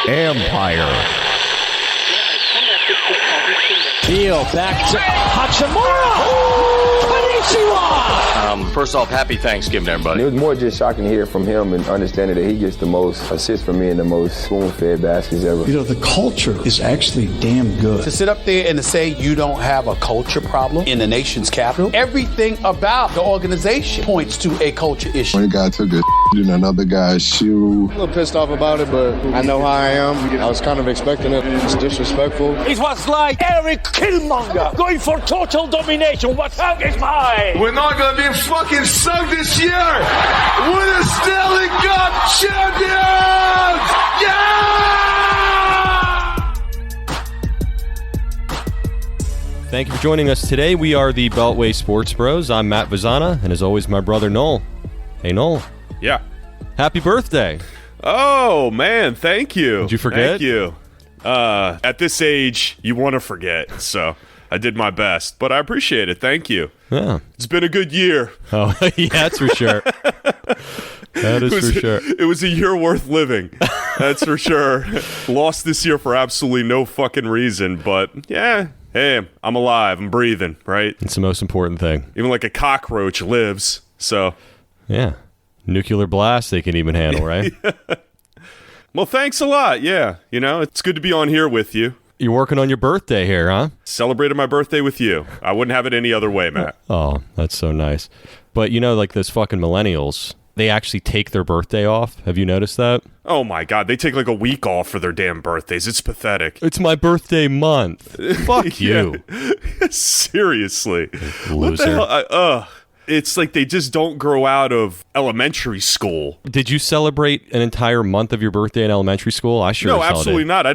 Empire. Deal back to Hachimura. First off, happy Thanksgiving, everybody. It was more just shocking to hear from him and understanding that he gets the most assists from me and the most spoon-fed baskets ever. You know, the culture is actually damn good. To sit up there and to say you don't have a culture problem in the nation's capital, everything about the organization points to a culture issue. One guy took a in another guy's shoe. I'm a little pissed off about it, but I know how I am. I was kind of expecting it. It's disrespectful. It was like Eric Killmonger going for total domination. What hug is mine? We're not going to be fucking sunk this year. We're the Stanley Cup champions! Yeah! Thank you for joining us today. We are the Beltway Sports Bros. I'm Matt Vazana, and as always, my brother Noel. Hey, Noel. Yeah. Happy birthday. Oh, man. Thank you. Did you forget? Thank you. At this age, you want to forget, so I did my best, but I appreciate it. Thank you. Yeah. It's been a good year. Oh, yeah, that's for sure. That is for sure. It was a year worth living. That's for sure. Lost this year for absolutely no fucking reason, but yeah. Hey, I'm alive. I'm breathing, right? It's the most important thing. Even like a cockroach lives, so. Yeah. Nuclear blast they can even handle, right? Yeah. Well, thanks a lot. Yeah. You know, it's good to be on here with you. You're working on your birthday here, huh? Celebrated my birthday with you. I wouldn't have it any other way, Matt. Oh, that's so nice. But you know, like those fucking millennials, they actually take their birthday off. Have you noticed that? Oh my God, they take like a week off for their damn birthdays. It's pathetic. It's my birthday month. Fuck you. Seriously. Loser. What the hell? It's like they just don't grow out of elementary school. Did you celebrate an entire month of your birthday in elementary school? I sure No, absolutely not.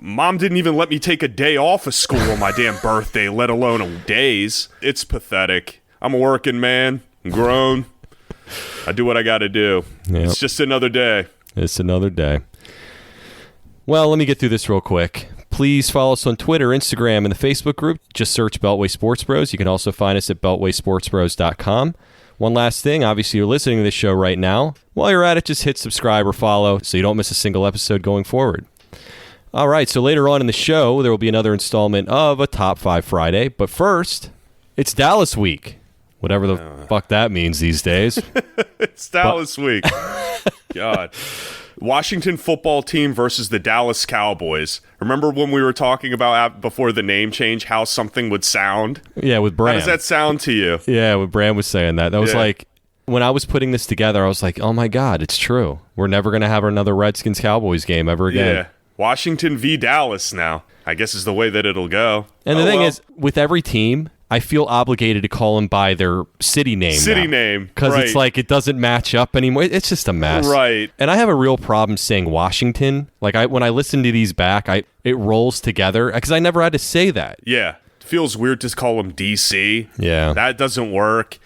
Mom didn't even let me take a day off of school on my damn birthday, let alone days. It's pathetic. I'm a working man. I'm grown. I do what I got to do. Yep. It's just another day. It's another day. Well, let me get through this real quick. Please follow us on Twitter, Instagram, and the Facebook group. Just search Beltway Sports Bros. You can also find us at beltwaysportsbros.com. One last thing, obviously you're listening to this show right now. While you're at it, just hit subscribe or follow so you don't miss a single episode going forward. All right, so later on in the show, there will be another installment of a Top 5 Friday. But first, it's Dallas Week. Whatever the fuck that means these days. It's Dallas Week. God. Washington football team versus the Dallas Cowboys. Remember when we were talking about before the name change how something would sound? Yeah, with Bram. How does that sound to you? Yeah, when Bram was saying that. That was like, when I was putting this together, I was like, oh my God, it's true. We're never going to have another Redskins-Cowboys game ever again. Yeah, Washington v. Dallas now, I guess is the way that it'll go. And the thing is, with every team, I feel obligated to call them by their city name. Because it's like it doesn't match up anymore. It's just a mess. Right. And I have a real problem saying Washington. Like when I listen to these back, it rolls together because I never had to say that. Yeah. It feels weird to call them DC. Yeah. That doesn't work.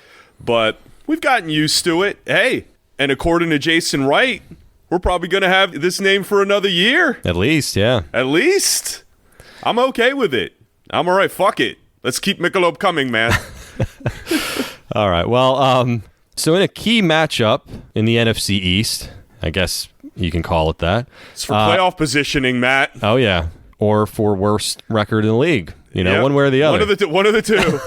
But we've gotten used to it. Hey, and according to Jason Wright, we're probably going to have this name for another year. At least, yeah. At least. I'm okay with it. I'm all right. Fuck it. Let's keep Michelob coming, man. All right. Well, so in a key matchup in the NFC East, I guess you can call it that. It's for playoff positioning, Matt. Oh, yeah. Or for worst record in the league. You know, one way or the other. One of the two.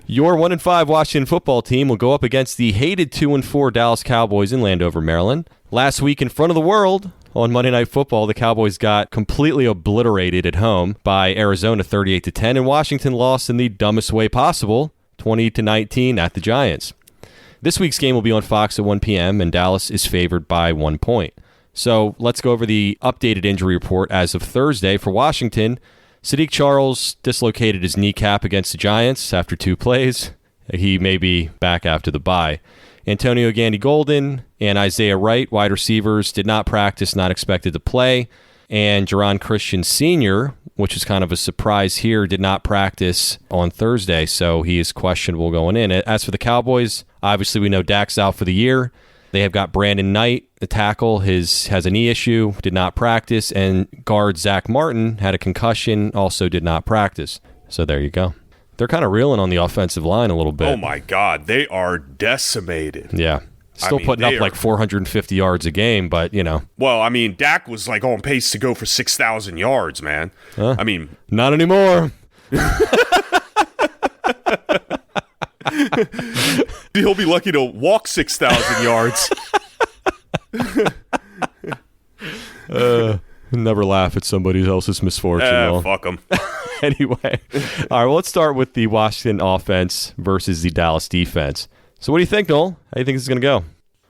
Your 1-5 Washington football team will go up against the hated 2-4 Dallas Cowboys in Landover, Maryland. Last week in front of the world, on Monday Night Football, the Cowboys got completely obliterated at home by Arizona 38-10, and Washington lost in the dumbest way possible, 20-19 at the Giants. This week's game will be on Fox at 1 p.m., and Dallas is favored by 1 point. So let's go over the updated injury report as of Thursday for Washington. Sadiq Charles dislocated his kneecap against the Giants after 2 plays. He may be back after the bye. Antonio Gandy-Golden and Isaiah Wright, wide receivers, did not practice, not expected to play. And Jerron Christian Sr., which is kind of a surprise here, did not practice on Thursday, so he is questionable going in. As for the Cowboys, obviously we know Dak's out for the year. They have got Brandon Knight, the tackle, has a knee issue, did not practice, and guard Zach Martin had a concussion, also did not practice. So there you go. They're kind of reeling on the offensive line a little bit. Oh, my God. They are decimated. Yeah. Still putting up like 450 yards a game, but, Well, I mean, Dak was like on pace to go for 6,000 yards, man. I mean. Not anymore. He'll be lucky to walk 6,000 yards. Never laugh at somebody else's misfortune. Fuck them. Anyway, all right, well, let's start with the Washington offense versus the Dallas defense. So what do you think, Noel? How do you think this is going to go?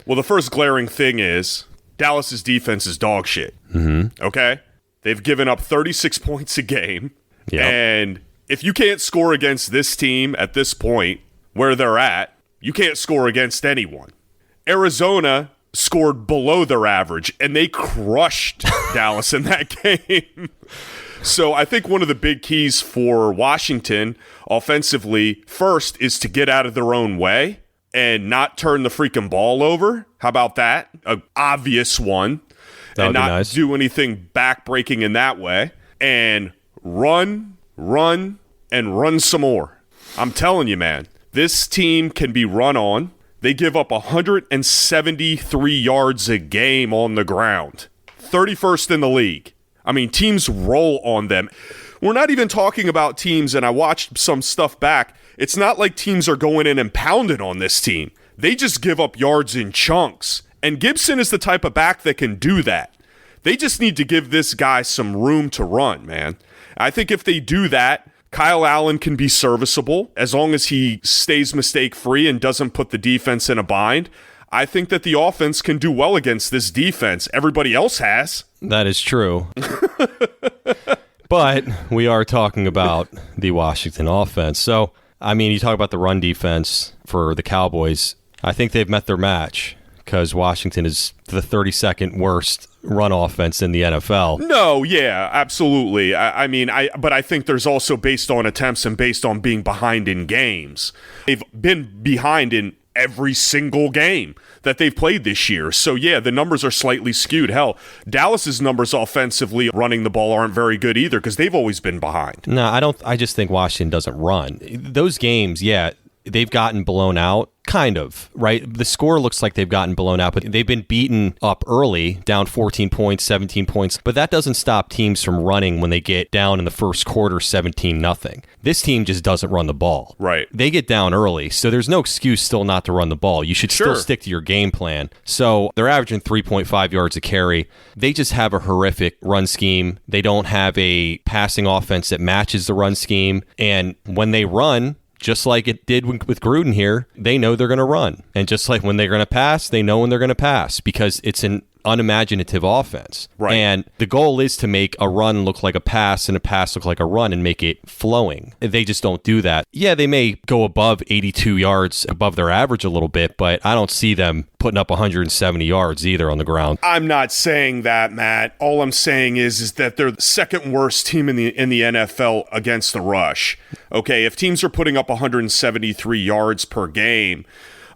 Well, the first glaring thing is Dallas's defense is dog shit. Mm-hmm. Okay? They've given up 36 points a game. Yep. And if you can't score against this team at this point, where they're at, you can't score against anyone. Arizona scored below their average, and they crushed Dallas in that game. So I think one of the big keys for Washington offensively, first, is to get out of their own way and not turn the freaking ball over. How about that? An obvious one. That would be nice. Do anything backbreaking in that way. And run some more. I'm telling you, man, this team can be run on. They give up 173 yards a game on the ground. 31st in the league. I mean, teams roll on them. We're not even talking about teams, and I watched some stuff back. It's not like teams are going in and pounding on this team. They just give up yards in chunks. And Gibson is the type of back that can do that. They just need to give this guy some room to run, man. I think if they do that, Kyle Allen can be serviceable as long as he stays mistake-free and doesn't put the defense in a bind. I think that the offense can do well against this defense. Everybody else has. That is true. But we are talking about the Washington offense. So, I mean, you talk about the run defense for the Cowboys. I think they've met their match because Washington is the 32nd worst run offense in the NFL. No, yeah, absolutely. But I think there's also based on attempts and based on being behind in games. They've been behind in every single game that they've played this year. So, yeah, the numbers are slightly skewed. Hell, Dallas's numbers offensively running the ball aren't very good either because they've always been behind. No, I just think Washington doesn't run. Those games, yeah, they've gotten blown out. Kind of, right? The score looks like they've gotten blown out, but they've been beaten up early, down 14 points, 17 points. But that doesn't stop teams from running when they get down in the first quarter 17-0. This team just doesn't run the ball. Right. They get down early, so there's no excuse still not to run the ball. You should still stick to your game plan. So they're averaging 3.5 yards a carry. They just have a horrific run scheme. They don't have a passing offense that matches the run scheme. And when they run, just like it did with Gruden here, they know they're going to run. And just like when they're going to pass, they know when they're going to pass because it's an unimaginative offense. Right. And the goal is to make a run look like a pass and a pass look like a run and make it flowing. They just don't do that. Yeah, they may go above 82 yards above their average a little bit, but I don't see them putting up 170 yards either on the ground. I'm not saying that, Matt. All I'm saying is that they're the second worst team in the NFL against the rush. Okay, if teams are putting up 173 yards per game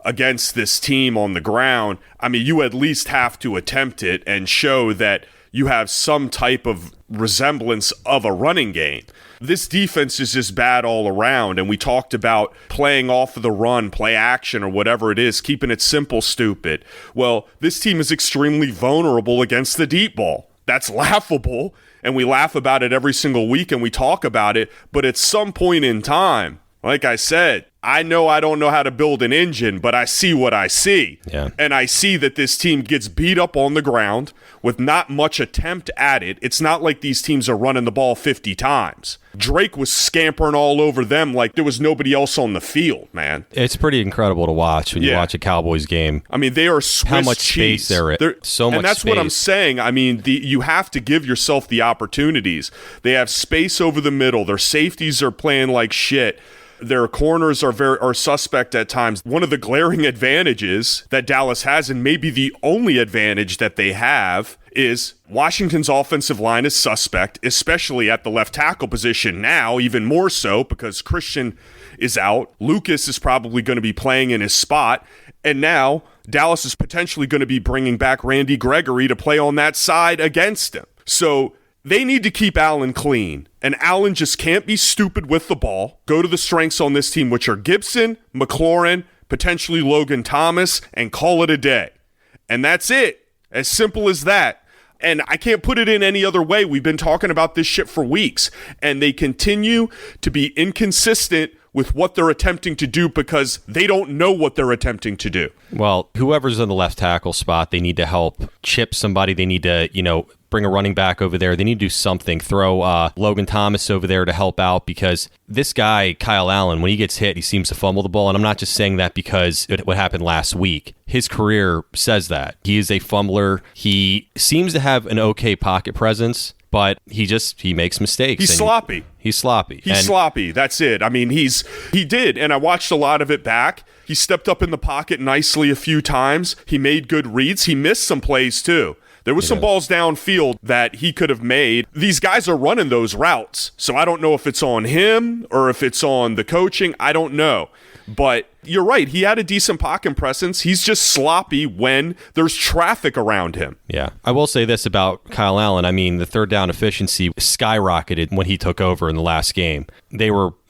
against this team on the ground, I mean, you at least have to attempt it and show that you have some type of resemblance of a running game. This defense is just bad all around, and we talked about playing off of the run, play action, or whatever it is, keeping it simple, stupid. Well, this team is extremely vulnerable against the deep ball. That's laughable, and we laugh about it every single week, and we talk about it, but at some point in time, like I said, I know I don't know how to build an engine, but I see what I see. Yeah. And I see that this team gets beat up on the ground with not much attempt at it. It's not like these teams are running the ball 50 times. Drake was scampering all over them like there was nobody else on the field, man. It's pretty incredible to watch when you watch a Cowboys game. I mean, they are Swiss how much cheese. Space there is. So much and that's space. what I'm saying. I mean, you have to give yourself the opportunities. They have space over the middle. Their safeties are playing like shit. Their corners are suspect at times. One of the glaring advantages that Dallas has, and maybe the only advantage that they have, is Washington's offensive line is suspect, especially at the left tackle position now, even more so because Christian is out. Lucas is probably going to be playing in his spot. And now Dallas is potentially going to be bringing back Randy Gregory to play on that side against him. So they need to keep Allen clean, and Allen just can't be stupid with the ball. Go to the strengths on this team, which are Gibson, McLaurin, potentially Logan Thomas, and call it a day. And that's it. As simple as that. And I can't put it in any other way. We've been talking about this shit for weeks, and they continue to be inconsistent with what they're attempting to do because they don't know what they're attempting to do. Well, whoever's in the left tackle spot, they need to help chip somebody. They need to, bring a running back over there. They need to do something. Throw Logan Thomas over there to help out because this guy, Kyle Allen, when he gets hit, he seems to fumble the ball. And I'm not just saying that because what happened last week. His career says that. He is a fumbler. He seems to have an okay pocket presence, but he makes mistakes. He's sloppy. He's sloppy. He's sloppy. That's it. I mean, he did, and I watched a lot of it back. He stepped up in the pocket nicely a few times. He made good reads. He missed some plays, too. There was some balls downfield that he could have made. These guys are running those routes, so I don't know if it's on him or if it's on the coaching. I don't know. But you're right. He had a decent pocket presence. He's just sloppy when there's traffic around him. Yeah. I will say this about Kyle Allen. I mean, the third down efficiency skyrocketed when he took over in the last game.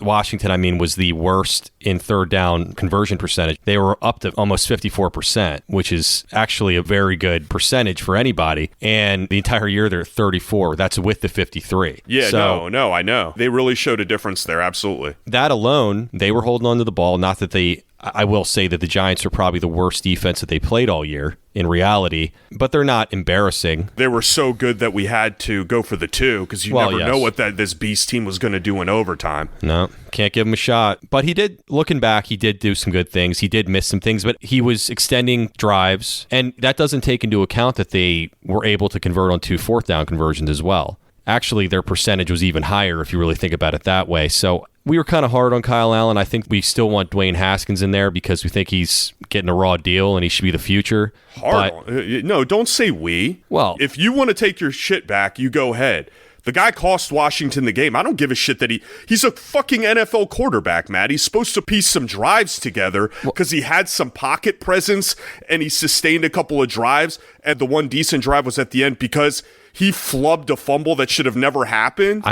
Washington, was the worst in third down conversion percentage. They were up to almost 54%, which is actually a very good percentage for anybody. And the entire year, they're 34. That's with the 53. Yeah, no, I know. They really showed a difference there. Absolutely. That alone, they were holding on to the ball. Not that I will say that the Giants are probably the worst defense that they played all year in reality, but they're not embarrassing. They were so good that we had to go for the 2 because you never know what this beast team was going to do in overtime. No, can't give him a shot. But looking back, he did do some good things. He did miss some things, but he was extending drives, and that doesn't take into account that they were able to convert on 2 fourth down conversions as well. Actually, their percentage was even higher if you really think about it that way. So we were kind of hard on Kyle Allen. I think we still want Dwayne Haskins in there because we think he's getting a raw deal and he should be the future. No, don't say we. Well, if you want to take your shit back, you go ahead. The guy cost Washington the game. I don't give a shit that he's a fucking NFL quarterback, Matt. He's supposed to piece some drives together because he had some pocket presence and he sustained a couple of drives. And the one decent drive was at the end because he flubbed a fumble that should have never happened.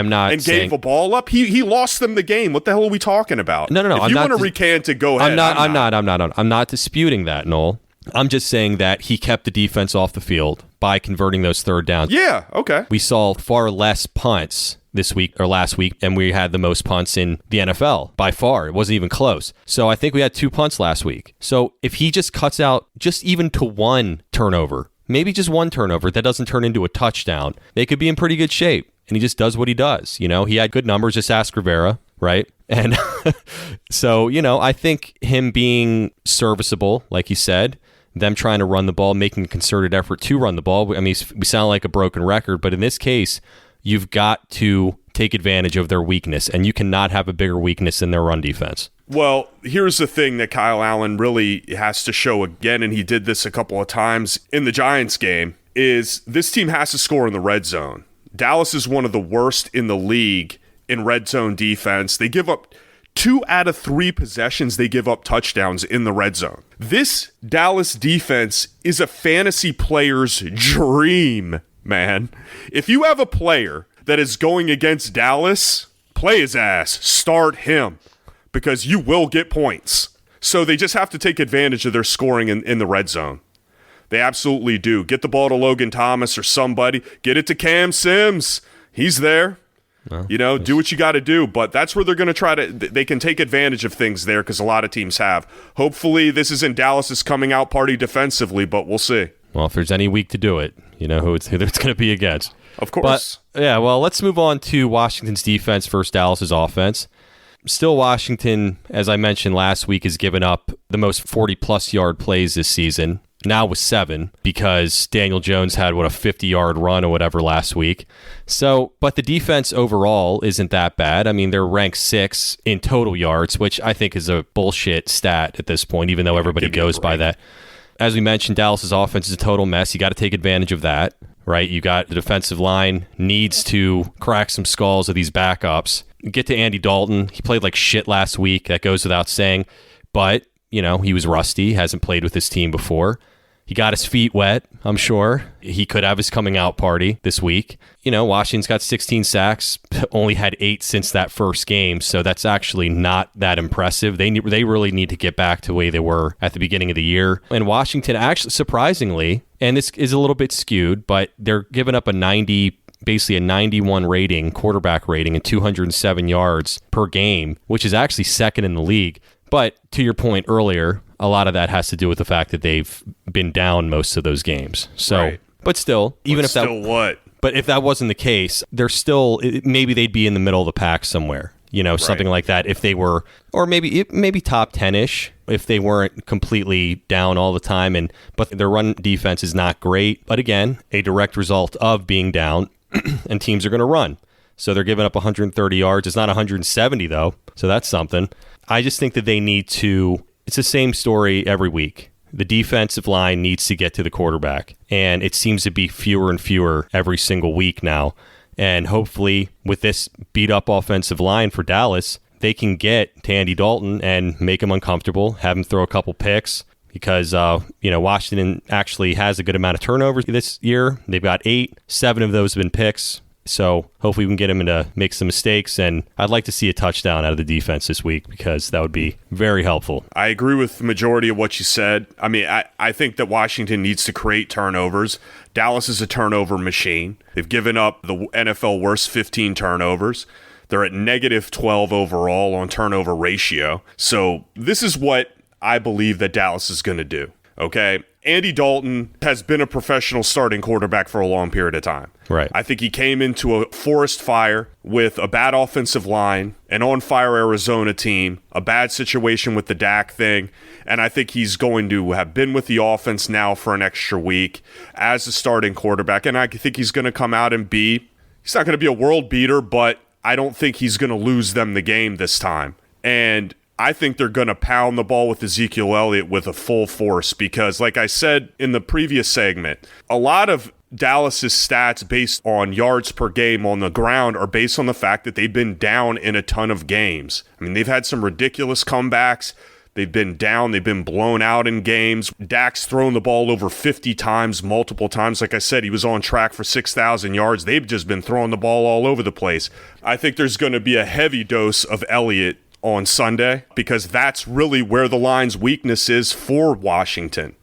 Gave a ball up. He lost them the game. What the hell are we talking about? No. If you want to recant it, go ahead. I'm not disputing that, Noel. I'm just saying that he kept the defense off the field by converting those third downs. Yeah, okay. We saw far less punts this week or last week, and we had the most punts in the NFL by far. It wasn't even close. So I think we had 2 punts last week. So if he just cuts out just even to 1 turnover, maybe just 1 turnover that doesn't turn into a touchdown, they could be in pretty good shape. And he just does what he does. He had good numbers. Just ask Rivera, right? And so, I think him being serviceable, like you said, them trying to run the ball, making a concerted effort to run the ball. I mean, we sound like a broken record, but in this case, you've got to take advantage of their weakness, and you cannot have a bigger weakness in their run defense. Well, here's the thing that Kyle Allen really has to show again, and he did this a couple of times in the Giants game, is this team has to score in the red zone. Dallas is one of the worst in the league in red zone defense. They give up 2 out of 3 possessions, they give up touchdowns in the red zone. This Dallas defense is a fantasy player's dream, man. If you have a player that is going against Dallas, play his ass. Start him because you will get points. So they just have to take advantage of their scoring in the red zone. They absolutely do. Get the ball to Logan Thomas or somebody. Get it to Cam Sims. He's there. Well, do what you got to do, but that's where they're going to they can take advantage of things there because a lot of teams have. Hopefully this isn't Dallas's coming out party defensively, but we'll see. Well, if there's any week to do it, who it's going to be against. Of course. But, let's move on to Washington's defense versus Dallas's offense. Still, Washington, as I mentioned last week, has given up the most 40-plus yard plays this season. Now with 7 because Daniel Jones had, a 50-yard run or whatever last week. So, but the defense overall isn't that bad. I mean, they're ranked 6 in total yards, which I think is a bullshit stat at this point, even though everybody goes by that. As we mentioned, Dallas's offense is a total mess. You got to take advantage of that, right? You got the defensive line needs to crack some skulls of these backups. Get to Andy Dalton. He played like shit last week. That goes without saying. But he was rusty, hasn't played with his team before. He got his feet wet, I'm sure. He could have his coming out party this week. Washington's got 16 sacks, only had 8 since that first game, so that's actually not that impressive. They really need to get back to the way they were at the beginning of the year. And Washington, actually, surprisingly, and this is a little bit skewed, but they're giving up basically a 91 rating, quarterback rating, and 207 yards per game, which is actually second in the league. But to your point earlier, a lot of that has to do with the fact that they've been down most of those games. So, right. But still, even if that, still what? But if that wasn't the case, they're still, maybe they'd be in the middle of the pack somewhere. Something like that. If they were, or maybe top 10-ish, if they weren't completely down all the time. But their run defense is not great. But again, a direct result of being down, and teams are going to run. So they're giving up 130 yards. It's not 170 though. So that's something. I just think that they need to. It's the same story every week. The defensive line needs to get to the quarterback, and it seems to be fewer and fewer every single week now. And hopefully with this beat-up offensive line for Dallas, they can get to Andy Dalton and make him uncomfortable, have him throw a couple picks, because Washington actually has a good amount of turnovers this year. They've got 8. 7 of those have been picks. So hopefully we can get him to make some mistakes, and I'd like to see a touchdown out of the defense this week because that would be very helpful. I agree with the majority of what you said. I mean, I think that Washington needs to create turnovers. Dallas is a turnover machine. They've given up the NFL worst 15 turnovers. They're at negative 12 overall on turnover ratio. So this is what I believe that Dallas is going to do. Okay? Andy Dalton has been a professional starting quarterback for a long period of time. Right. I think he came into a forest fire with a bad offensive line, an on-fire Arizona team, a bad situation with the DAC thing, and I think he's going to have been with the offense now for an extra week as a starting quarterback, and I think he's going to come out and he's not going to be a world beater, but I don't think he's going to lose them the game this time. And I think they're going to pound the ball with Ezekiel Elliott with a full force because, like I said in the previous segment, a lot of Dallas's stats based on yards per game on the ground are based on the fact that they've been down in a ton of games. I mean, they've had some ridiculous comebacks. They've been down. They've been blown out in games. Dak's thrown the ball over 50 times, multiple times. Like I said, he was on track for 6,000 yards. They've just been throwing the ball all over the place. I think there's going to be a heavy dose of Elliott on Sunday because that's really where the line's weakness is for Washington.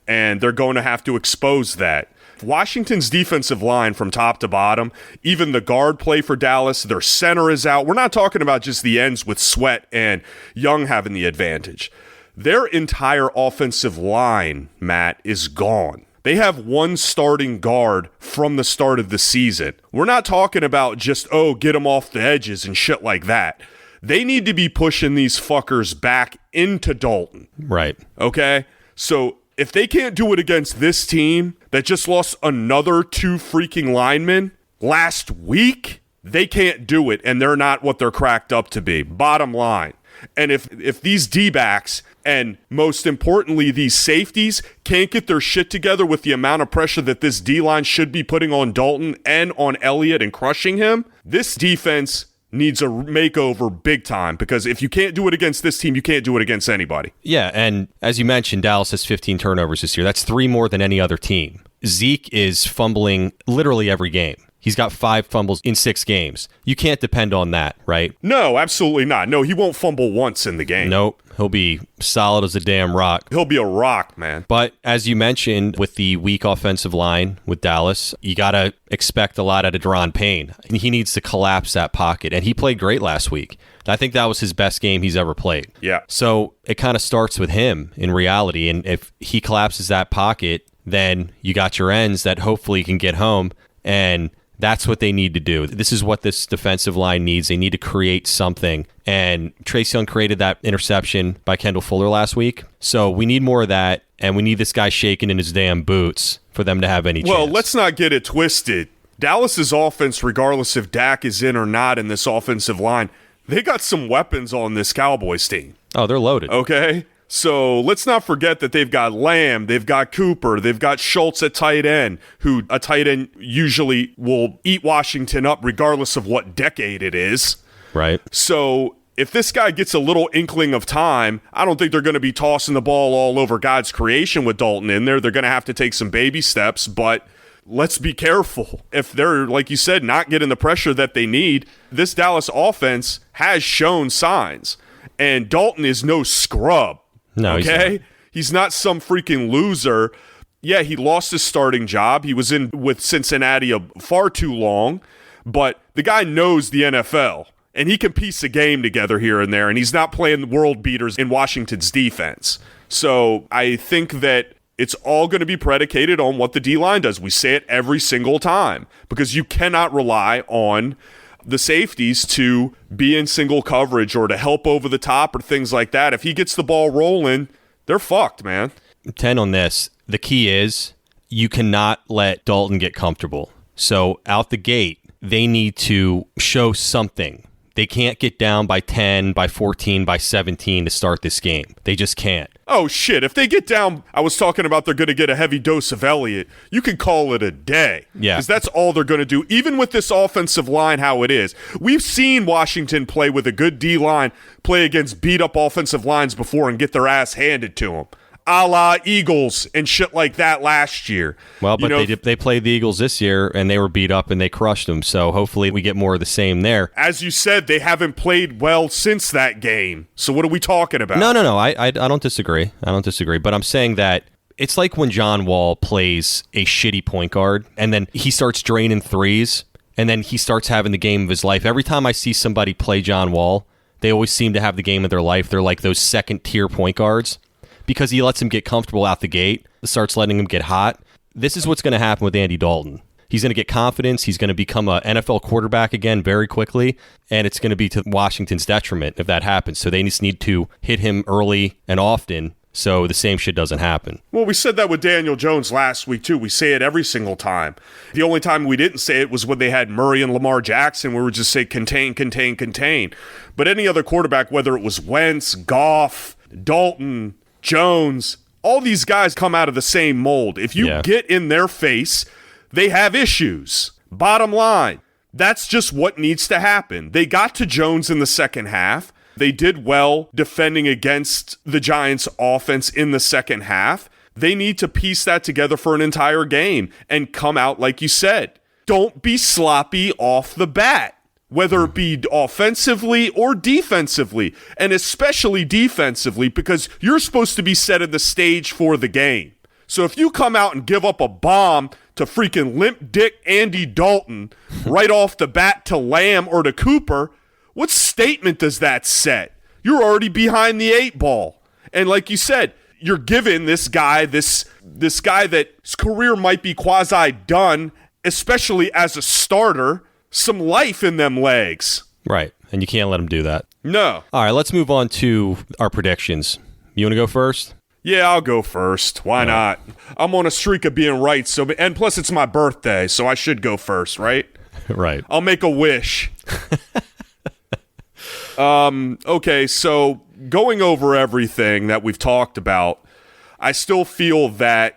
And they're going to have to expose that. Washington's defensive line from top to bottom, even the guard play for Dallas, their center is out. We're not talking about just the ends with Sweat and Young having the advantage. Their entire offensive line, Matt, is gone. They have one starting guard from the start of the season. We're not talking about just, get them off the edges and shit like that. They need to be pushing these fuckers back into Dalton. Right. Okay? So if they can't do it against this team that just lost another 2 freaking linemen last week, they can't do it, and they're not what they're cracked up to be. Bottom line. And if these D-backs and, most importantly, these safeties can't get their shit together with the amount of pressure that this D-line should be putting on Dalton and on Elliott and crushing him, this defense needs a makeover big time, because if you can't do it against this team, you can't do it against anybody. Yeah, and as you mentioned, Dallas has 15 turnovers this year. That's 3 more than any other team. Zeke is fumbling literally every game. He's got 5 fumbles in 6 games. You can't depend on that, right? No, absolutely not. No, he won't fumble once in the game. Nope. He'll be solid as a damn rock. He'll be a rock, man. But as you mentioned, with the weak offensive line with Dallas, you got to expect a lot out of Deron Payne. He needs to collapse that pocket, and he played great last week. I think that was his best game he's ever played. Yeah. So it kind of starts with him in reality, and if he collapses that pocket, then you got your ends that hopefully can get home, and that's what they need to do. This is what this defensive line needs. They need to create something. And Trace Young created that interception by Kendall Fuller last week. So we need more of that, and we need this guy shaking in his damn boots for them to have any chance. Well, let's not get it twisted. Dallas's offense, regardless if Dak is in or not in this offensive line, they got some weapons on this Cowboys team. Oh, they're loaded. Okay? So let's not forget that they've got Lamb, they've got Cooper, they've got Schultz at tight end, who a tight end usually will eat Washington up regardless of what decade it is. Right. So if this guy gets a little inkling of time, I don't think they're going to be tossing the ball all over God's creation with Dalton in there. They're going to have to take some baby steps, but let's be careful. If they're, like you said, not getting the pressure that they need, this Dallas offense has shown signs. And Dalton is no scrub. No, okay? He's not some freaking loser. Yeah, he lost his starting job. He was in with Cincinnati far too long, but the guy knows the NFL. And he can piece a game together here and there, and he's not playing world beaters in Washington's defense. So I think that it's all going to be predicated on what the D-line does. We say it every single time because you cannot rely on the safeties to be in single coverage or to help over the top or things like that. If he gets the ball rolling, they're fucked, man. 10 on this. The key is you cannot let Dalton get comfortable. So out the gate, they need to show something. They can't get down by 10, by 14, by 17 to start this game. They just can't. Oh, shit. If they get down, I was talking about they're going to get a heavy dose of Elliott. You can call it a day. Yeah. Because that's all they're going to do, even with this offensive line how it is. We've seen Washington play with a good D-line, play against beat-up offensive lines before and get their ass handed to them. A la Eagles and shit like that last year. Well, but they played the Eagles this year, and they were beat up, and they crushed them. So hopefully we get more of the same there. As you said, they haven't played well since that game. So what are we talking about? No. I don't disagree. But I'm saying that it's like when John Wall plays a shitty point guard, and then he starts draining threes, and then he starts having the game of his life. Every time I see somebody play John Wall, they always seem to have the game of their life. They're like those second-tier point guards. Because he lets him get comfortable out the gate, starts letting him get hot. This is what's going to happen with Andy Dalton. He's going to get confidence. He's going to become an NFL quarterback again very quickly, and it's going to be to Washington's detriment if that happens. So they just need to hit him early and often so the same shit doesn't happen. Well, we said that with Daniel Jones last week, too. We say it every single time. The only time we didn't say it was when they had Murray and Lamar Jackson, where we would just say contain, contain, contain. But any other quarterback, whether it was Wentz, Goff, Dalton, Jones, all these guys come out of the same mold. If you get in their face, they have issues. Bottom line, that's just what needs to happen. They got to Jones in the second half. They did well defending against the Giants' offense in the second half. They need to piece that together for an entire game and come out like you said. Don't be sloppy off the bat. Whether it be offensively or defensively, and especially defensively, because you're supposed to be setting the stage for the game. So if you come out and give up a bomb to freaking limp dick Andy Dalton right off the bat to Lamb or to Cooper, what statement does that set? You're already behind the 8 ball. And like you said, you're giving this guy, this guy that his career might be quasi-done, especially as a starter, some life in them legs. Right, and you can't let him do that. No. All right, let's move on to our predictions. You want to go first? Yeah, I'll go first. Why not? I'm on a streak of being right, and plus it's my birthday, so I should go first, right? Right. I'll make a wish. Okay, so going over everything that we've talked about, I still feel that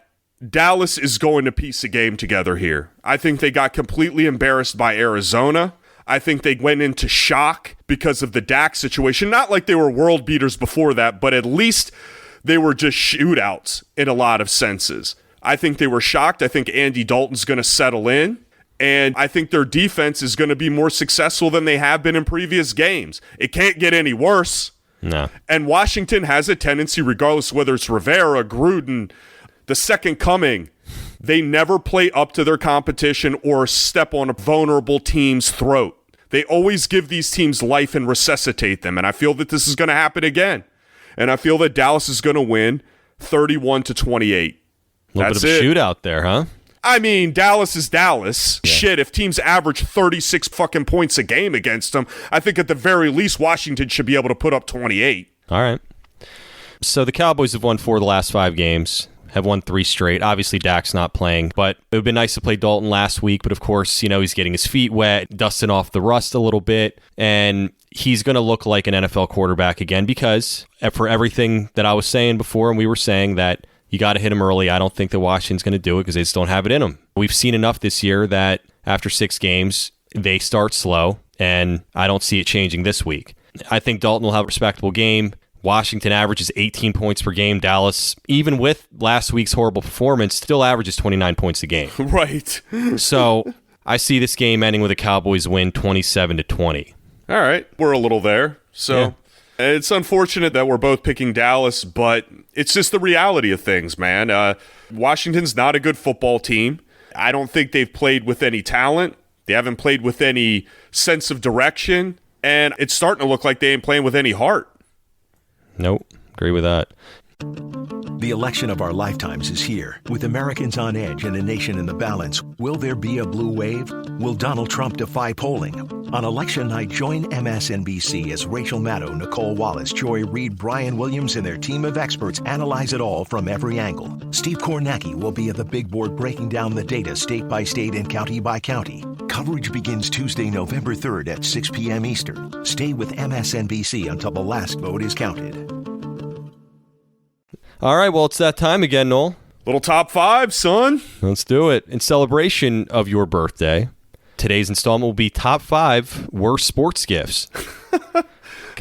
Dallas is going to piece a game together here. I think they got completely embarrassed by Arizona. I think they went into shock because of the Dak situation. Not like they were world beaters before that, but at least they were just shootouts in a lot of senses. I think they were shocked. I think Andy Dalton's going to settle in. And I think their defense is going to be more successful than they have been in previous games. It can't get any worse. No. And Washington has a tendency, regardless whether it's Rivera, Gruden, the second coming, they never play up to their competition or step on a vulnerable team's throat. They always give these teams life and resuscitate them. And I feel that this is going to happen again. And I feel that Dallas is going to win 31-28. A little bit of a shootout there, huh? I mean, Dallas is Dallas. Yeah. Shit, if teams average 36 fucking points a game against them, I think at the very least Washington should be able to put up 28. All right. So the Cowboys have won 4 of the last 5 games. Have won 3 straight. Obviously, Dak's not playing, but it would have been nice to play Dalton last week. But of course, he's getting his feet wet, dusting off the rust a little bit, and he's going to look like an NFL quarterback again because for everything that I was saying before, and we were saying that you got to hit him early. I don't think that Washington's going to do it because they just don't have it in them. We've seen enough this year that after 6 games, they start slow, and I don't see it changing this week. I think Dalton will have a respectable game. Washington averages 18 points per game. Dallas, even with last week's horrible performance, still averages 29 points a game. Right. So I see this game ending with a Cowboys win 27-20. All right. We're a little there. So it's unfortunate that we're both picking Dallas, but it's just the reality of things, man. Washington's not a good football team. I don't think they've played with any talent. They haven't played with any sense of direction. And it's starting to look like they ain't playing with any heart. Nope. Agree with that. The election of our lifetimes is here. With Americans on edge and a nation in the balance, will there be a blue wave? Will Donald Trump defy polling? On election night, join MSNBC as Rachel Maddow, Nicole Wallace, Joy Reid, Brian Williams, and their team of experts analyze it all from every angle. Steve Kornacki will be at the big board breaking down the data state by state and county by county. Coverage begins Tuesday, November 3rd at 6 p.m. Eastern. Stay with MSNBC until the last vote is counted. All right, well, it's that time again, Noel. Little top 5, son. Let's do it. In celebration of your birthday, today's installment will be top 5 worst sports gifts. Oh,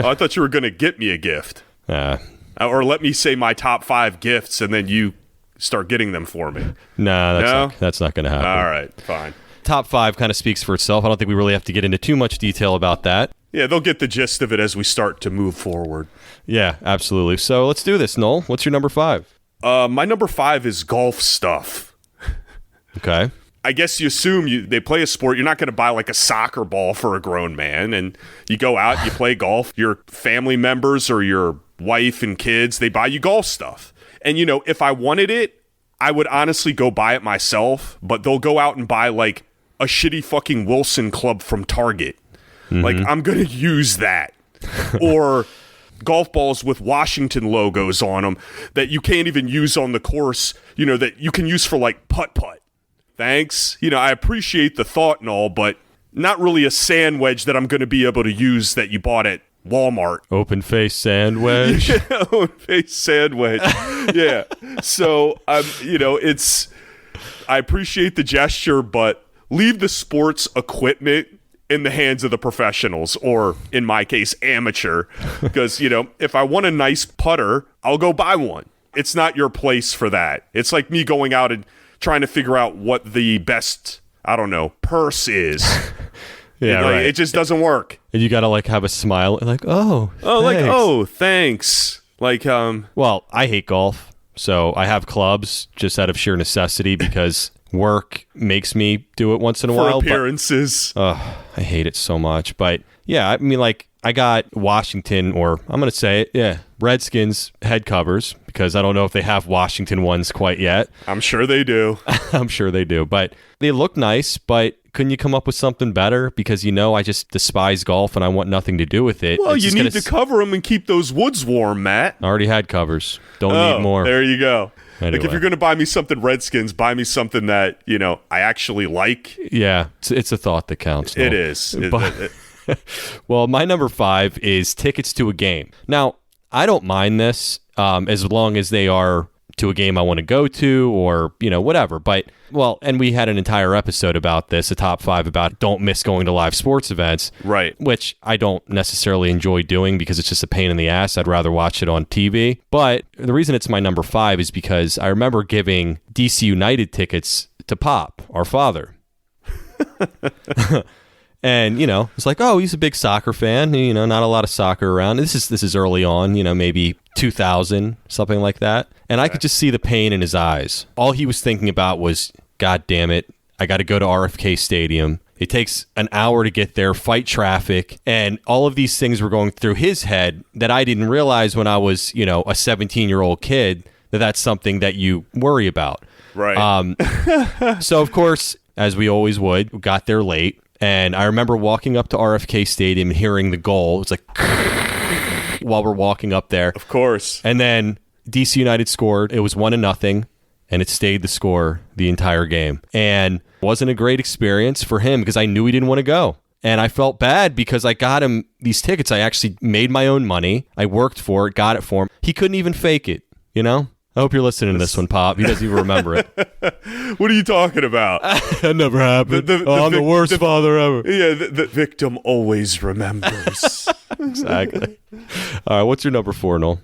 I thought you were going to get me a gift. Or let me say my top 5 gifts, and then you start getting them for me. No, that's not going to happen. All right, fine. Top 5 kind of speaks for itself. I don't think we really have to get into too much detail about that. Yeah, they'll get the gist of it as we start to move forward. Yeah, absolutely. So let's do this, Noel. What's your number 5? My number 5 is golf stuff. Okay. I guess you assume they play a sport. You're not going to buy like a soccer ball for a grown man. And you go out, you play golf. Your family members or your wife and kids, they buy you golf stuff. And, if I wanted it, I would honestly go buy it myself. But they'll go out and buy like a shitty fucking Wilson club from Target. Mm-hmm. Like, I'm going to use that. Or golf balls with Washington logos on them that you can't even use on the course, that you can use for like putt-putt. Thanks. I appreciate the thought and all, but not really a sand wedge that I'm going to be able to use that you bought at Walmart. Open face sand wedge. Yeah, open face sand wedge. Yeah. So, I appreciate the gesture, but leave the sports equipment in the hands of the professionals, or in my case, amateur. Because, if I want a nice putter, I'll go buy one. It's not your place for that. It's like me going out and trying to figure out what the best, purse is. Yeah, right. It just doesn't work. And you got to have a smile, like, thanks. Well, I hate golf, so I have clubs just out of sheer necessity because work makes me do it once in a while. For appearances. I hate it so much. But yeah, I got Washington, or I'm going to say it, Redskins head covers, because I don't know if they have Washington ones quite yet. I'm sure they do. I'm sure they do. But they look nice, but couldn't you come up with something better? Because, I just despise golf and I want nothing to do with it. Well, you need to cover them and keep those woods warm, Matt. I already had covers. Don't need more. There you go. Anyway. Like, if you're going to buy me something Redskins, buy me something that, I actually like. Yeah, it's a thought that counts. It is. Well, my number 5 is tickets to a game. Now, I don't mind this as long as they are to a game I want to go to, or, whatever. But, and we had an entire episode about this, a top 5 about don't miss going to live sports events. Right. Which I don't necessarily enjoy doing because it's just a pain in the ass. I'd rather watch it on TV. But the reason it's my number 5 is because I remember giving DC United tickets to Pop, our father. And, it's like, oh, he's a big soccer fan. Not a lot of soccer around. This is early on, maybe 2000, something like that. And I could just see the pain in his eyes. All he was thinking about was, God damn it, I got to go to RFK Stadium. It takes an hour to get there, fight traffic. And all of these things were going through his head that I didn't realize when I was, a 17-year-old kid, that's something that you worry about. Right. So, of course, as we always would, we got there late. And I remember walking up to RFK Stadium and hearing the goal. It's like while we're walking up there. Of course. And then DC United scored. It was 1-0, and it stayed the score the entire game. And it wasn't a great experience for him because I knew he didn't want to go. And I felt bad because I got him these tickets. I actually made my own money. I worked for it, got it for him. He couldn't even fake it, I hope you're listening to this one, Pop. He doesn't even remember it. What are you talking about? That never happened. I'm the worst father ever. Yeah, the victim always remembers. Exactly. All right, what's your number 4, Noel?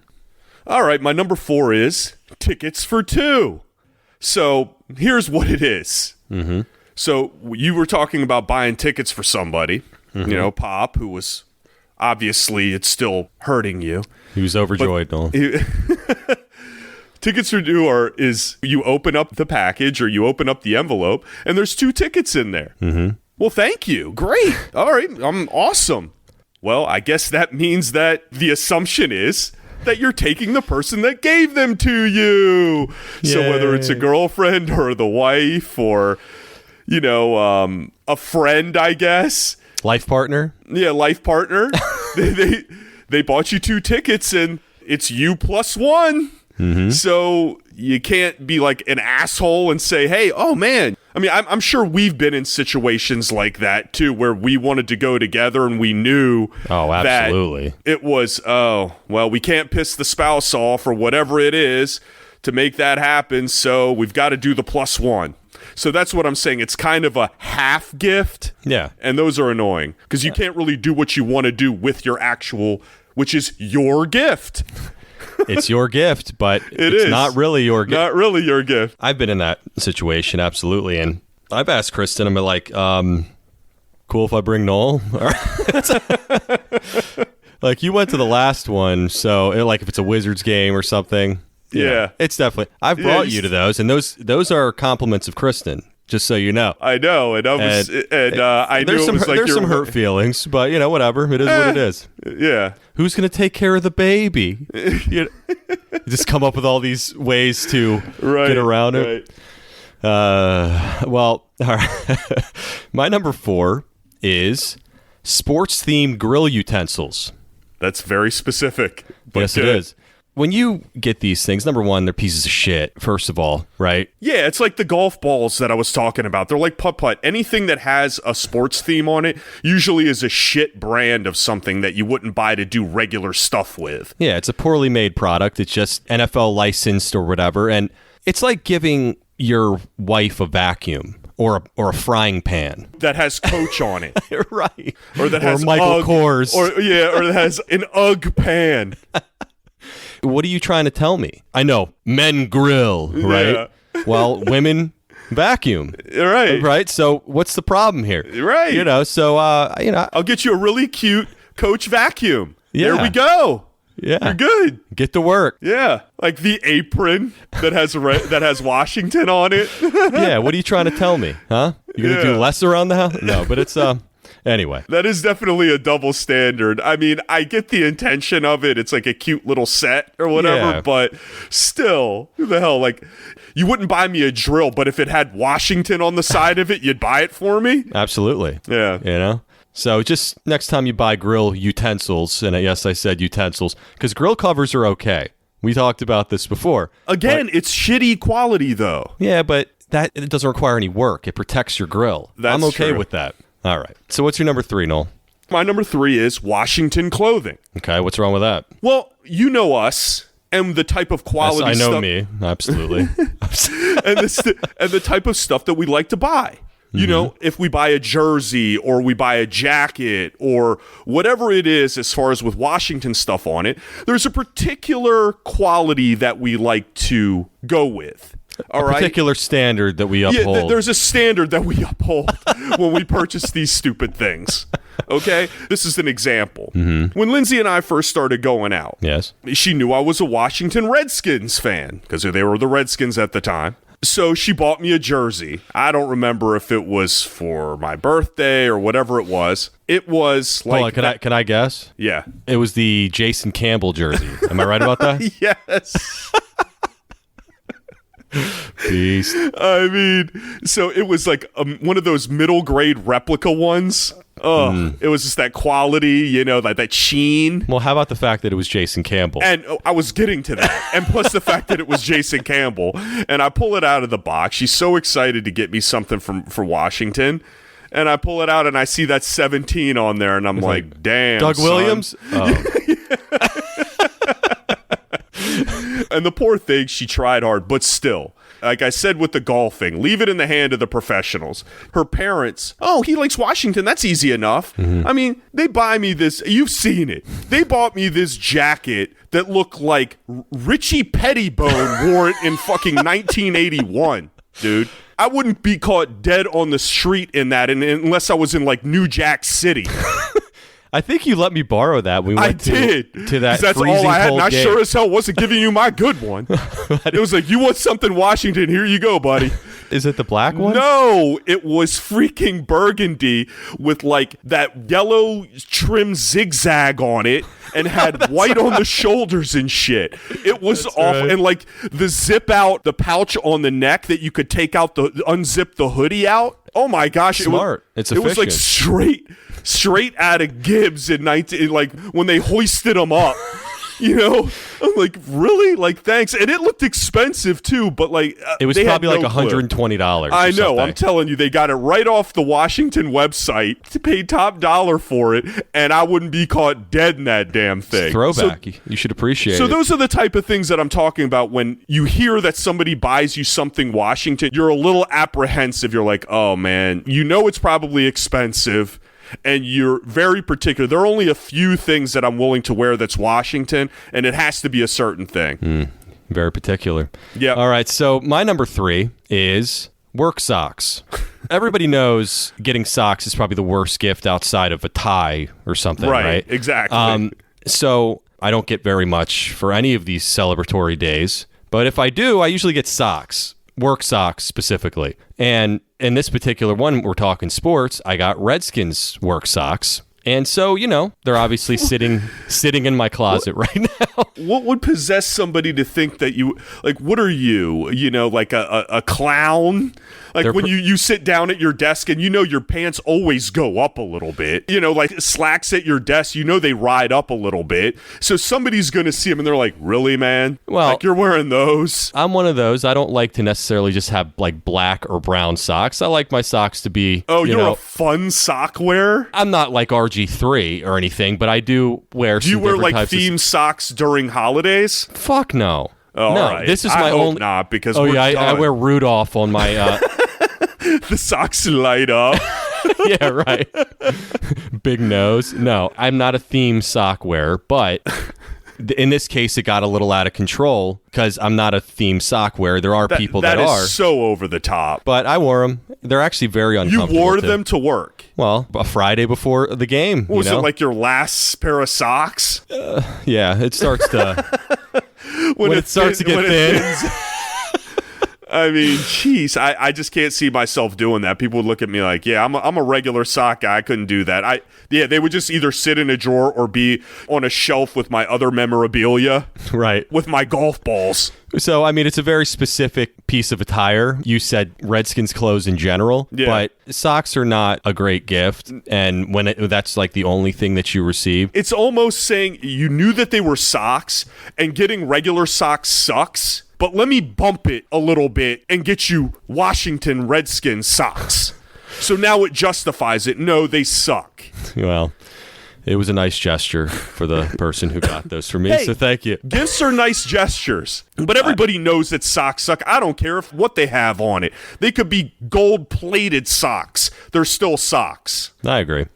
All right, my number 4 is tickets for 2. So here's what it is. Mm-hmm. So you were talking about buying tickets for somebody, Pop, who was obviously it's still hurting you. He was overjoyed, Noel. Tickets for 2 is you open up the package or you open up the envelope and there's 2 tickets in there. Mm-hmm. Well, thank you. Great. All right. I'm awesome. Well, I guess that means that the assumption is that you're taking the person that gave them to you. Yay. So whether it's a girlfriend or the wife or, a friend, I guess. Life partner? Yeah, life partner. they bought you 2 tickets and it's you plus 1. Mm-hmm. So you can't be like an asshole and say, hey, oh man. I mean, I'm sure we've been in situations like that too, where we wanted to go together and we knew absolutely. That it was, we can't piss the spouse off or whatever it is to make that happen. So we've got to do the plus 1. So that's what I'm saying. It's kind of a half gift. Yeah. And those are annoying because you can't really do what you want to do with your actual, which is your gift. It's your gift, but it's not really your gift. Not really your gift. I've been in that situation, absolutely. And I've asked Kristen, I'm like, cool if I bring Noel? Like, you went to the last one, so like if it's a Wizards game or something. Yeah. It's definitely. I've brought you to those, and those are compliments of Kristen. Just so you know. I know, and I knew it was like there's some hurt feelings, but whatever. It is what it is. Yeah. Who's going to take care of the baby? You just come up with all these ways to get around it. Well, all right. My number 4 is sports-themed grill utensils. That's very specific. Yes, it is. When you get these things, number 1, they're pieces of shit, first of all, right? Yeah, it's like the golf balls that I was talking about. They're like putt-putt. Anything that has a sports theme on it usually is a shit brand of something that you wouldn't buy to do regular stuff with. Yeah, it's a poorly made product. It's just NFL licensed or whatever. And it's like giving your wife a vacuum or a frying pan. That has Coach on it. Right. Or that has Michael Kors. Or that has an UGG pan. What are you trying to tell me? I know men grill, right? Yeah. Well, women vacuum. Right. Right. So what's the problem here? Right. So I'll get you a really cute Coach vacuum. Yeah. There we go. Yeah. You're good. Get to work. Yeah. Like the apron that has Washington on it. Yeah. What are you trying to tell me? Huh? You're going to do less around the house? No, but it's anyway. That is definitely a double standard. I mean, I get the intention of it. It's like a cute little set or whatever, but still, who the hell? Like, you wouldn't buy me a drill, but if it had Washington on the side of it, you'd buy it for me? Absolutely. Yeah. So just next time you buy grill utensils, and yes, I said utensils, because grill covers are okay. We talked about this before. Again, it's shitty quality, though. Yeah, but it doesn't require any work. It protects your grill. I'm okay with that. All right. So what's your number 3, Noel? My number 3 is Washington clothing. Okay, what's wrong with that? Well, you know us and the type of quality yes, I know stuff. me, absolutely. and the type of stuff that we like to buy. You know, if we buy a jersey or we buy a jacket or whatever it is as far as with Washington stuff on it, there's a particular quality that we like to go with. All right? Particular standard that we uphold. Yeah, there's a standard that we uphold when we purchase these stupid things. Okay? This is an example. Mm-hmm. When Lindsay and I first started going out, yes, she knew I was a Washington Redskins fan because they were the Redskins at the time. So she bought me a jersey. I don't remember if it was for my birthday or whatever it was. It was like... Hold on, can I guess? Yeah. It was the Jason Campbell jersey. Am I right about that? Yes. Beast. I mean, so it was like one of those middle grade replica ones. It was just that quality, like that sheen. Well, how about the fact that it was Jason Campbell? And I was getting to that. And plus the fact that it was Jason Campbell. And I pull it out of the box. She's so excited to get me something for Washington. And I pull it out and I see that 17 on there. And I'm like, damn, Doug Williams? Oh. And the poor thing, she tried hard, but still, Like I said with the golfing, leave it in the hand of the professionals. Her parents, oh, he likes Washington. That's easy enough. I mean, they buy me this. You've seen it. They bought me this jacket that looked like Richie Pettibone wore it in fucking 1981, dude. I wouldn't be caught dead on the street in that unless I was in like New Jack City. I think you let me borrow that. We went to that that's freezing all I had, cold and I game. sure as hell wasn't giving you my good one. It was like, you want something Washington? Here you go, buddy. Is it the black one? No, it was freaking burgundy with like that yellow trim zigzag on it and had white on the shoulders and shit. It was awful. Right. And like the zip out, the pouch on the neck that you could take out, unzip the hoodie out. Oh my gosh. Smart. It's efficient. It was like straight out of Gibbs in 19, like when they hoisted them up. You know, I'm like, really? Like, thanks. And it looked expensive too, but like, it was probably like $120. I know. I'm telling you, they got it right off the Washington website, paid top dollar for it, and I wouldn't be caught dead in that damn thing. Throwback. You should appreciate it. So those are the type of things that I'm talking about. When you hear that somebody buys you something Washington, you're a little apprehensive. You're like, oh man, you know it's probably expensive. And you're very particular. There are only a few things that I'm willing to wear that's Washington, and it has to be a certain thing. Very particular. Yeah. All right, so my number 3 is work socks. Everybody knows getting socks is probably the worst gift outside of a tie or something, right? Exactly. So I don't get very much for any of these celebratory days, but if I do, I usually get socks. Work socks specifically. And in this particular one, we're talking sports, I got Redskins work socks. And so, you know, they're obviously sitting in my closet right now. What would possess somebody to think that you, like, what are you? You know, like a clown? Like when you sit down at your desk and you know your pants always go up a little bit. You know, like slacks at your desk, you know they ride up a little bit. So somebody's going to see them and they're like, really, man? Well, like you're wearing those? I'm one of those. I don't like to necessarily just have like black or brown socks. I like my socks to be, you're a fun sock wearer? I'm not like RG3 or anything, but I do wear some different types. Do you wear like theme socks during holidays? Fuck no. Oh, no, right. this is my only. Not because I wear Rudolph on my. The socks light up. Yeah, right. Big nose. No, I'm not a theme sock wearer, but in this case, it got a little out of control because I'm not a theme sock wearer. There are people that are. That is so over the top. But I wore them. They're actually very uncomfortable. You wore them to work? Well, a Friday before the game. Was it like your last pair of socks? Yeah, it starts to... when it starts to get thin. I mean, jeez, I just can't see myself doing that. People would look at me like, yeah, I'm a regular sock guy. I couldn't do that. They would just either sit in a drawer or be on a shelf with my other memorabilia. Right. With my golf balls. So, I mean, it's a very specific piece of attire. You said Redskins clothes in general, but socks are not a great gift. And when that's like the only thing that you receive. It's almost saying you knew that they were socks and getting regular socks sucks. But let me bump it a little bit and get you Washington Redskins socks. So now it justifies it. No, they suck. Well, it was a nice gesture for the person who got those for me, hey, so thank you. Gifts are nice gestures, but everybody knows that socks suck. I don't care what they have on it. They could be gold-plated socks. They're still socks. I agree.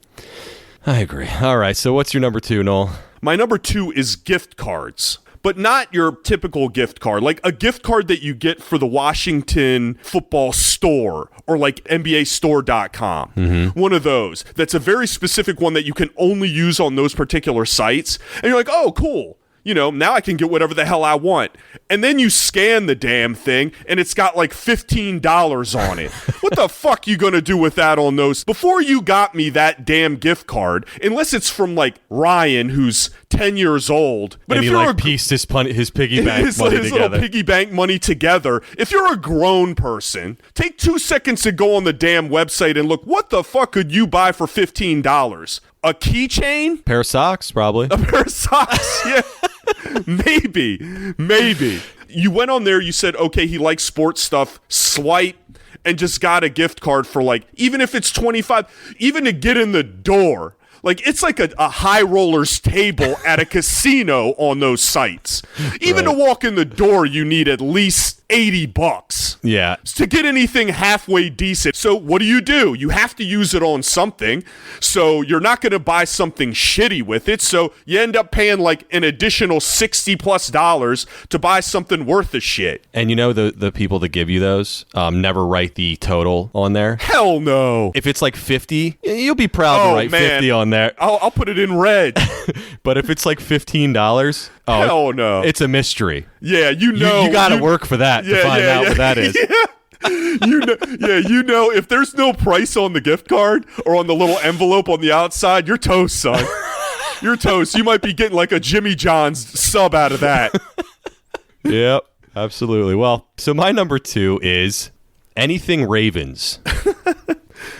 All right, so what's your number 2, Noel? My number 2 is gift cards. But not your typical gift card, like a gift card that you get for the Washington football store or like NBAstore.com. Mm-hmm. One of those. That's a very specific one that you can only use on those particular sites. And you're like, oh, cool. You know, now I can get whatever the hell I want. And then you scan the damn thing, and it's got like $15 on it. What the fuck you gonna do with that on those? Before you got me that damn gift card, unless it's from like Ryan, who's 10 years old. But and if he you're like pieced his piggy bank money his together. Little piggy bank money together. If you're a grown person, take 2 seconds to go on the damn website and look, what the fuck could you buy for $15? A keychain? Pair of socks, probably. A pair of socks, yeah. Maybe. You went on there, you said, okay, he likes sports stuff, swipe, and just got a gift card for like, even if it's $25, even to get in the door. Like, it's like a high roller's table at a casino on those sites. Even to walk in the door, you need at least $80 Yeah. to get anything halfway decent. So what do? You have to use it on something. So you're not going to buy something shitty with it. So you end up paying like an additional $60+ to buy something worth a shit. And you know the people that give you those never write the total on there? Hell no. If it's like 50, you'll be proud to write 50 on there. I'll put it in red. But if it's like $15, hell no. It's a mystery. Yeah, you got to work for that to find out what that is. You know, if there's no price on the gift card or on the little envelope on the outside, you're toast, son. You're toast. You might be getting like a Jimmy John's sub out of that. Yep, absolutely. Well, so my number 2 is anything Ravens.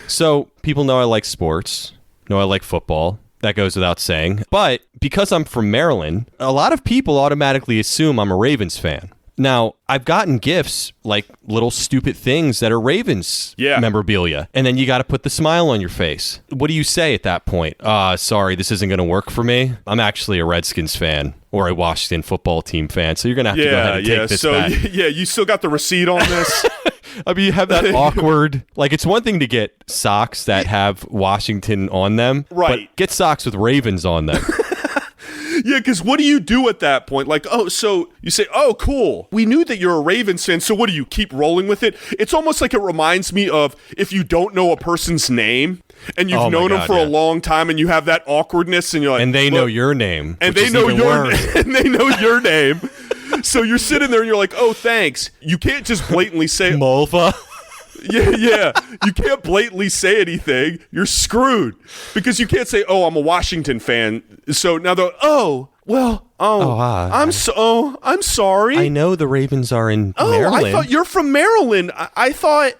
So people know I like sports, know I like football. That goes without saying. But because I'm from Maryland, a lot of people automatically assume I'm a Ravens fan. Now, I've gotten gifts, like little stupid things that are Ravens memorabilia, and then you got to put the smile on your face. What do you say at that point? Sorry, this isn't going to work for me. I'm actually a Redskins fan or a Washington football team fan, so you're going to have to go ahead and take this back. Yeah, you still got the receipt on this? I mean, you have that awkward, like, it's one thing to get socks that have Washington on them, right? But get socks with Ravens on them. Yeah, because what do you do at that point? Like, so you say, oh, cool. We knew that you're a Ravens fan, so what do you keep rolling with it? It's almost like it reminds me of if you don't know a person's name and you've known them for a long time and you have that awkwardness and you're like, and they know your name, and they know your name. So you're sitting there and you're like, oh, thanks. You can't just blatantly say Mulva. Yeah. You can't blatantly say anything. You're screwed because you can't say, "Oh, I'm a Washington fan." So now they're, I'm sorry. I know the Ravens are in Maryland. I thought you're from Maryland. I thought.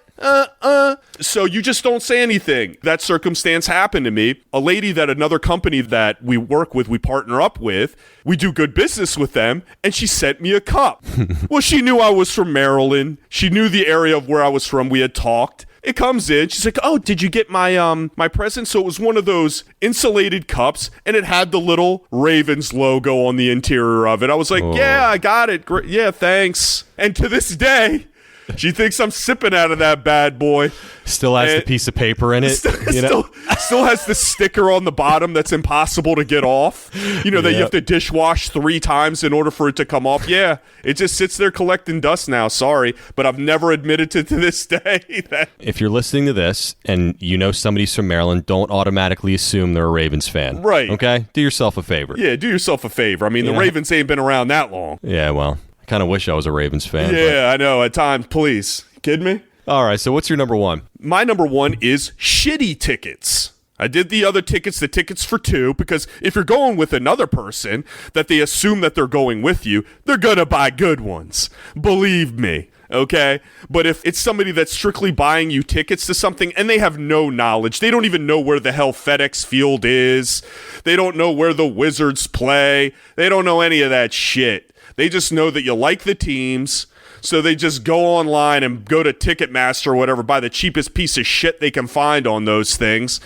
So you just don't say anything. That circumstance happened to me. A lady that another company that we work with, we partner up with, we do good business with them, and she sent me a cup. Well, she knew I was from Maryland. She knew the area of where I was from. We had talked. It comes in. She's like, "Oh, did you get my my present?" So it was one of those insulated cups, and it had the little Ravens logo on the interior of it. I was like, "Yeah, I got it. Great. Yeah, thanks." And to this day, she thinks I'm sipping out of that bad boy. Still has the piece of paper in it. Still has the sticker on the bottom that's impossible to get off. You know, that you have to dishwash 3 times in order for it to come off. Yeah, it just sits there collecting dust now. Sorry, but I've never admitted to this day that. If you're listening to this and you know somebody's from Maryland, don't automatically assume they're a Ravens fan. Right. Okay? Do yourself a favor. Yeah, do yourself a favor. I mean, the Ravens ain't been around that long. Yeah, well, I kind of wish I was a Ravens fan. Yeah, I know. At times, please. Kidding me? All right, so what's your number 1? My number 1 is shitty tickets. I did the other tickets, the tickets for 2, because if you're going with another person that they assume that they're going with you, they're going to buy good ones. Believe me. Okay? But if it's somebody that's strictly buying you tickets to something and they have no knowledge, they don't even know where the hell FedEx Field is, they don't know where the Wizards play, they don't know any of that shit. They just know that you like the teams. So they just go online and go to Ticketmaster or whatever, buy the cheapest piece of shit they can find on those things.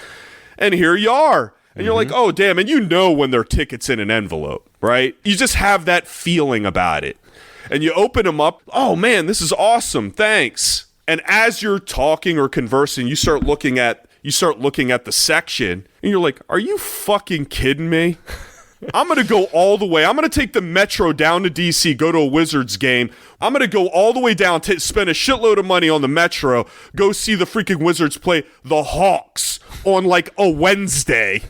And here you are. And you're like, oh, damn. And you know when their ticket's in an envelope, right? You just have that feeling about it. And you open them up. Oh, man, this is awesome. Thanks. And as you're talking or conversing, you start looking at the section. And you're like, are you fucking kidding me? I'm going to go all the way. I'm going to take the Metro down to D.C., go to a Wizards game. I'm going to go all the way down, spend a shitload of money on the Metro, go see the freaking Wizards play the Hawks on like a Wednesday.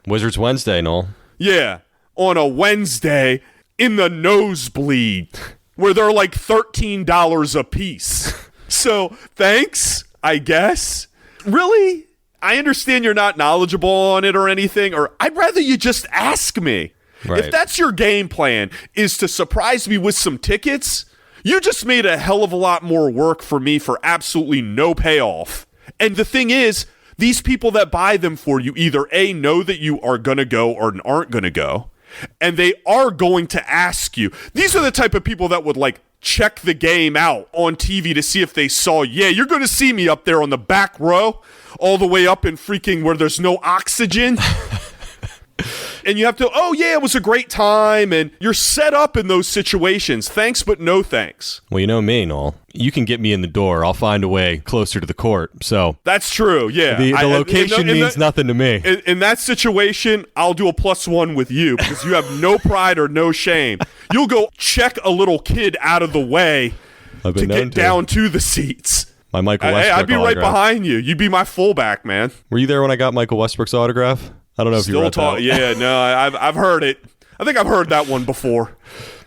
Wizards Wednesday, Noel. Yeah, on a Wednesday in the nosebleed where they're like $13 a piece. So thanks, I guess. Really? I understand you're not knowledgeable on it or anything, or I'd rather you just ask me. Right. If that's your game plan, is to surprise me with some tickets, you just made a hell of a lot more work for me for absolutely no payoff. And the thing is, these people that buy them for you either A, know that you are going to go or aren't going to go, and they are going to ask you. These are the type of people that would like check the game out on TV to see if they saw, you're going to see me up there on the back row, all the way up in freaking where there's no oxygen. And you have to, oh yeah, it was a great time, and you're set up in those situations. Thanks, but no thanks. Well, you know me, Noel. You can get me in the door. I'll find a way closer to the court. So that's true. Yeah, the location means nothing to me. In that situation, I'll do a +1 with you because you have no pride or no shame. You'll go check a little kid out of the way to get down to the seats. My Michael Westbrook I'd be autograph. right behind you. You'd be my fullback, man. Were you there when I got Michael Westbrook's autograph? I don't know if you read that. Yeah, no, I've heard it. I think I've heard that one before.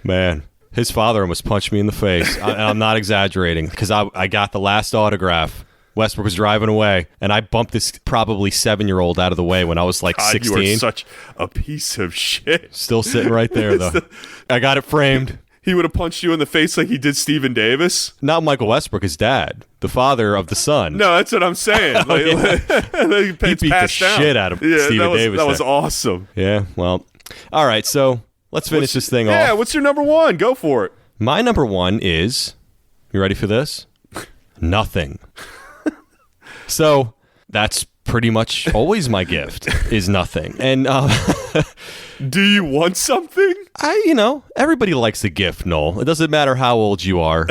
Man, his father almost punched me in the face. I'm not exaggerating because I got the last autograph. Westbrook was driving away, and I bumped this probably 7-year-old out of the way when I was like 16. You are such a piece of shit. Still sitting right there, though. I got it framed. He would have punched you in the face like he did Stephen Davis. Not Michael Westbrook, his dad, the father of the son. No, that's what I'm saying. He beat the shit out of Stephen Davis. That was awesome. Yeah, well, all right, so let's finish this thing off. Yeah, what's your number one? Go for it. My number one is, you ready for this? Nothing. So that's pretty much always my gift is nothing. And do you want something? Everybody likes a gift, Noel. It doesn't matter how old you are.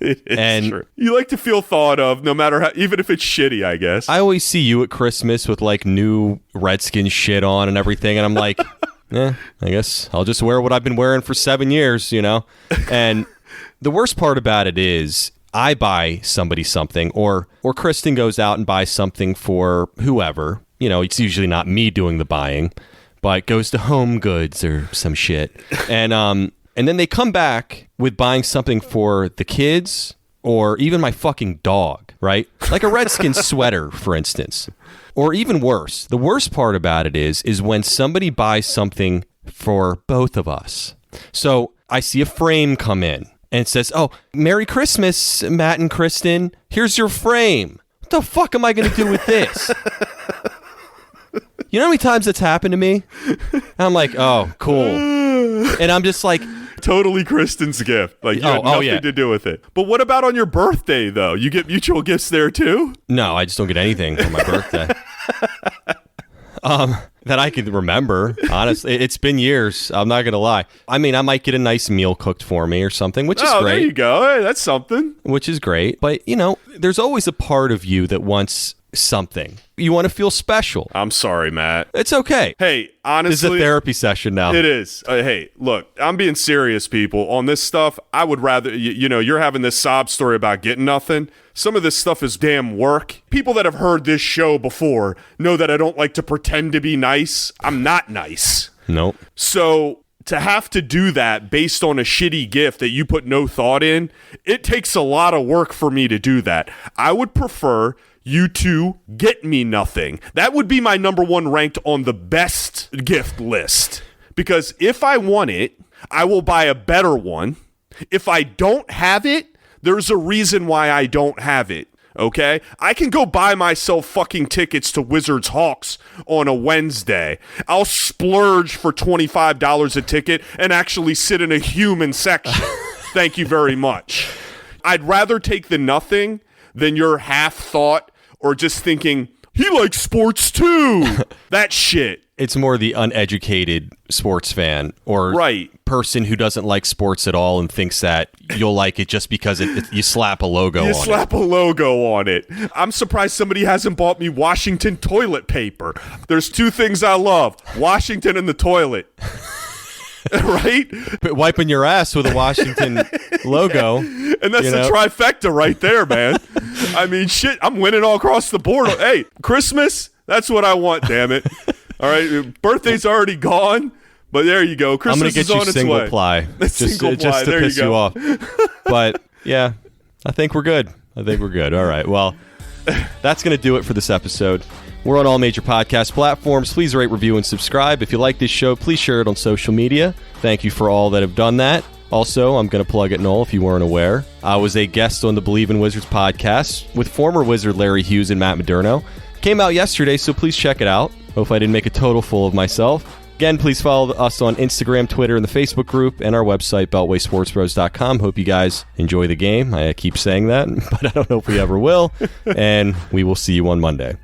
It's true. You like to feel thought of, no matter how, even if it's shitty, I guess. I always see you at Christmas with like new Redskins shit on and everything, and I'm like, I guess I'll just wear what I've been wearing for 7 years, And the worst part about it is I buy somebody something, or Kristen goes out and buys something for whoever. It's usually not me doing the buying, but it goes to Home Goods or some shit. And then they come back with buying something for the kids or even my fucking dog, right? Like a Redskins sweater, for instance. Or even worse, the worst part about it is when somebody buys something for both of us. So I see a frame come in and it says, "Oh, Merry Christmas, Matt and Kristen. Here's your frame." What the fuck am I going to do with this? You know how many times that's happened to me? And I'm like, oh, cool. And I'm just like... Totally Kristen's gift. Like, you had nothing to do with it. But what about on your birthday, though? You get mutual gifts there, too? No, I just don't get anything for my birthday. That I can remember, honestly. It's been years. I'm not going to lie. I mean, I might get a nice meal cooked for me or something, which is great. There you go. Hey, that's something. Which is great. But, there's always a part of you that wants something. You want to feel special. I'm sorry, Matt. It's okay. Hey, honestly. This is a therapy session now. It is. Hey, look, I'm being serious, people. On this stuff, I would rather, you're having this sob story about getting nothing. Some of this stuff is damn work. People that have heard this show before know that I don't like to pretend to be nice. I'm not nice. Nope. So to have to do that based on a shitty gift that you put no thought in, it takes a lot of work for me to do that. I would prefer you to get me nothing. That would be my number one ranked on the best gift list. Because if I want it, I will buy a better one. If I don't have it, there's a reason why I don't have it. Okay? I can go buy myself fucking tickets to Wizards Hawks on a Wednesday. I'll splurge for $25 a ticket and actually sit in a human section. Thank you very much. I'd rather take the nothing than your half thought or just thinking, he likes sports too. That shit. It's more the uneducated sports fan or person who doesn't like sports at all and thinks that you'll like it just because you slap a logo on it. You slap a logo on it. I'm surprised somebody hasn't bought me Washington toilet paper. There's two things I love, Washington and the toilet. Right? But wiping your ass with a Washington logo. And that's the trifecta right there, man. I mean, shit, I'm winning all across the board. Hey, Christmas, that's what I want, damn it. All right, birthday's already gone, but there you go. Christmas is on its way. I'm going to get you single ply. Just to piss you off. But, yeah, I think we're good. All right, well, that's going to do it for this episode. We're on all major podcast platforms. Please rate, review, and subscribe. If you like this show, please share it on social media. Thank you for all that have done that. Also, I'm going to plug it, Noel, if you weren't aware. I was a guest on the Believe in Wizards podcast with former Wizard Larry Hughes and Matt Moderno. Came out yesterday, so please check it out. Hope I didn't make a total fool of myself. Again, please follow us on Instagram, Twitter, and the Facebook group, and our website, BeltwaySportsBros.com. Hope you guys enjoy the game. I keep saying that, but I don't know if we ever will. And we will see you on Monday.